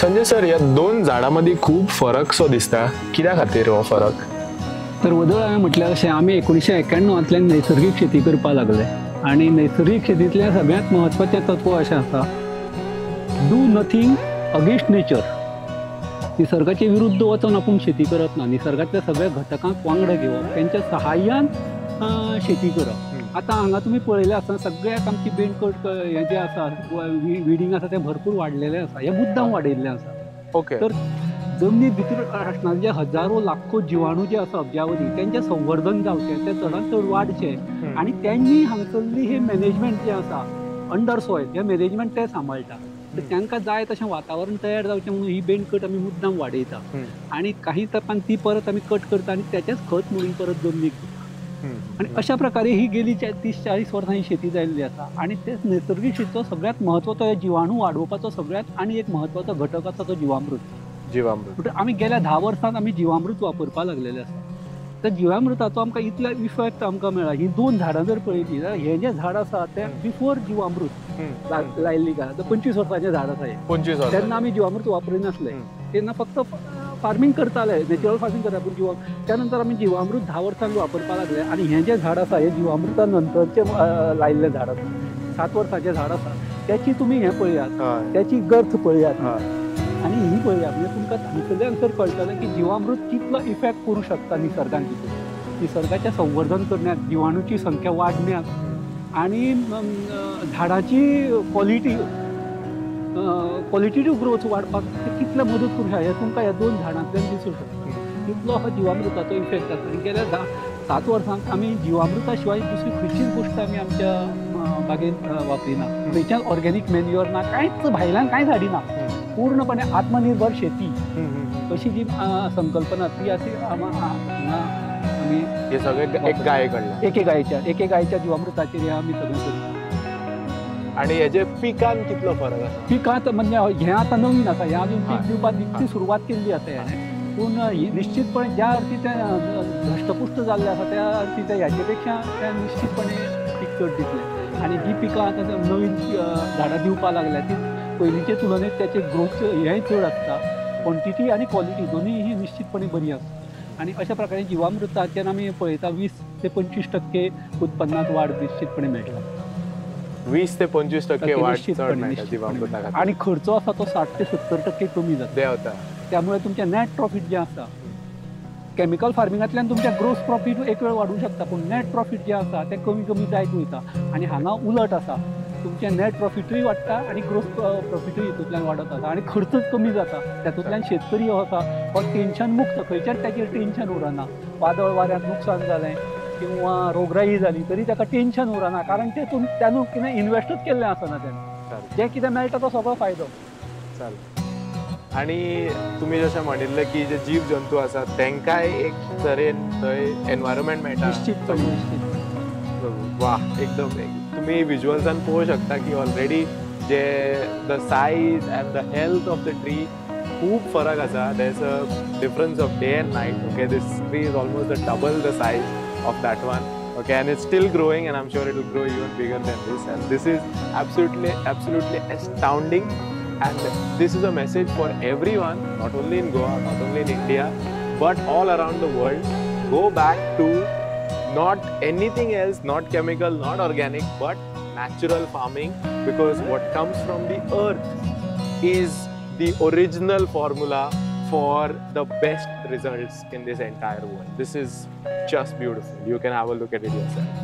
Sanjay sir, या दोन झाडांमध्ये खूप फरक सो दिसता, कित्या खातीर हो फरक? तर वदळ हांवें म्हटल्यार अशें आमी 1991तल्यान नैसर्गिक शेती करपाक लागले आणि नैसर्गिक शेतींतलें सगळ्यांत म्हत्वाचें तत्व अशें आसा, डू नथींग अगेन्स्ट नेचर. निसर्गाचे विरुद्ध वचून आपूण शेती करप ना, निसर्गातल्या सगळ्या घटकांक वांगडा घेवप, तेंच्या सहाय्यान शेती करप. आतां हांगा तुमी पळयलें आसा सगळ्याक आमची बेंडकट हें जें आसा विडींग आसा तें भरपूर वाडलेलें आसा, हें मुद्दाम वाडयल्लें आसा. ओके. तर जमनी भितर असणारे जे हजारो लाखो जिवाणू जे आसा अब्जावधी, तेंचें संवर्धन जावचें, तें चडांत चड वाडचें आनी त्यांनी हांगसरली हे मॅनेजमेंट जें आसा अंडर सॉयल, हें मॅनेजमेंट ते सांबाळटा. तर तांकां जाय तशें वातावरण तयार जावचें म्हणून ही बेंडकट आमी मुद्दाम वाडयता आनी काही तेंपान ती परत आमी कट करता आनी त्याचेंच खत म्हणून परत जमनीक दिता. आणि अशा प्रकारे ही गेली 30-40 वर्सां शेती जाल्ली आसा आणि तेच नैसर्गिक शेतीचो सगळ्यात महत्वाचो जिवाणू वाडोवपाचो सगळ्यात आणि एक महत्वाचो घटक आसा तो जिवामृत. जिवामृत आमी गेल्या 10 वर्सांत आमी जिवामृत वापरपाक लागलेले आसा. तर जिवामृताचो आमकां इतलो इफेक्ट आमकां मेळ्ळा. ही दोन झाडां जर पळयलीं जाल्यार हें जें झाड आसा तें बिफोर जिवामृत लायल्ली काय, 25 वर्सांचें झाड आसा हें. 25 वर्सां तेन्ना आमी जिवामृत वापरिनासले. तेन्ना फक्त फार्मिंग करताले, नॅचरल फार्मिंग करता. पूण त्यानंतर आमी जिवामृत 10 वर्सांक वापरपाक लागले आणि हें जें झाड आसा हें जिवामृता नंतरचें लायिल्लें झाड आसा. 7 वर्सांचें झाड आसा. त्याची तुमी हें पळयात, त्याची गर्थ पळयात आणि ही पळयात, म्हणजे तुमकां हांगसरल्यान तर कळटलें की जिवामृत कितलो इफेक्ट करूं शकता निसर्गान भितर. निसर्गाचें संवर्धन करण्यात, जिवाणूची संख्या वाडण्यात आणि झाडाची क्वॉलिटेटिव्ह ग्रोथ वाडपाक कितले मदत करूं शकता हें तुमकां ह्या दोन झाडांतल्यान दिसूं शकता. तितलो हो जिवामृताचो इफेक्ट आसा. आनी गेल्या 7 वर्सांक आमी जिवामृता शिवाय दुसरी खंयचीच गोश्ट आमी आमच्या बागेंत वापरिना. खंयच्याच ऑर्गेनीक मॅन्युअर ना, कांयच भायल्यान कांयच हाडिना. पूर्णपणे आत्मनिर्भर शेती अशी जी संकल्पना ती अशी आमी हे सगळें एक गायेकडल्यान एके गायेच्या जिवामृताचेर हे आमी सगळें करता. आणि हेजे पिकान कितलो फरक आसा? पिकांत म्हणजे हें आतां नवीन आसा, हें अजून पीक दिवपाक इतकी सुरवात केल्ली आसा हें. पूण निश्चितपणे ज्या अर्थी तें धष्टपुष्ट जाल्लें आसा त्या अर्थी तें हेचे पेक्षा तें निश्चितपणे पीक चड दितलें. आनी जी पिकां आतां नवीन झाडां दिवपाक लागल्या ती पयलींचे तुलनेत त्याचे ग्रोथ हेंय चड आसता. क्वॉन्टिटी आनी क्वॉलिटी दोनूय ही निश्चितपणे बरी आसता. आणि अशा प्रकारे जिवामृताचेर आमी पळयता 20 ते 25% उत्पन्नात वाड निश्चितपणे मेळटा. 20 ते 25% वाड चड मेळटा जिवामृताक. आणि खर्च आसा तो 60 ते 70% कमी जाता. त्यामुळे तुमचें नेट प्रॉफिट जें आसा, केमिकल फार्मिंगांतल्यान तुमचें ग्रोस प्रॉफिट एक वेळ वाडूंक शकता, पूण नेट प्रॉफिट जें आसा तें कमी कमी जायत वयता. आनी हांगा उलट आसा, तुमचें नेट प्रॉफिटूय वाडटा आनी ग्रोस प्रॉफिटूय हितूंतल्यान वाडत आसा आनी खर्चच कमी जाता. तातूंतल्यान शेतकरी हो आसा हो टेन्शन मुक्त, खंयच्याच ताचेर टेन्शन उरना. वादळ वाऱ्यांत नुकसान जालें किंवा रोगराई जाली तरी ताका टेन्शन उरना, कारण तेतून त्यानं कितें इन्वेस्टच केल्लें आसना तेणें. जें कितें मेळटा तो सगळो फायदो. आणि तुम्ही जशें म्हणिल्लें की जे जीव जंतू आसात तांकांय एक तरेन थंय एनवायरमेंट मेळटा. निश्चित. वा, एकदम तुम्ही विज्युअल्सान पळोवंक शकता की ऑलरेडी जे the size and the health of the tree खूप फरक आसा. There is a difference of day and night. Okay, this tree is almost the double the size of that one. Okay, and it's still growing, and I'm sure it will grow even bigger than this. And this is absolutely astounding. And this is a message for everyone, not only in Goa, not only in India, but all around the world. Go back to not anything else, not chemical, not organic, but natural farming, because what comes from the earth is the original formula for the best results in this entire world. This is just beautiful. You can have a look at it yourself.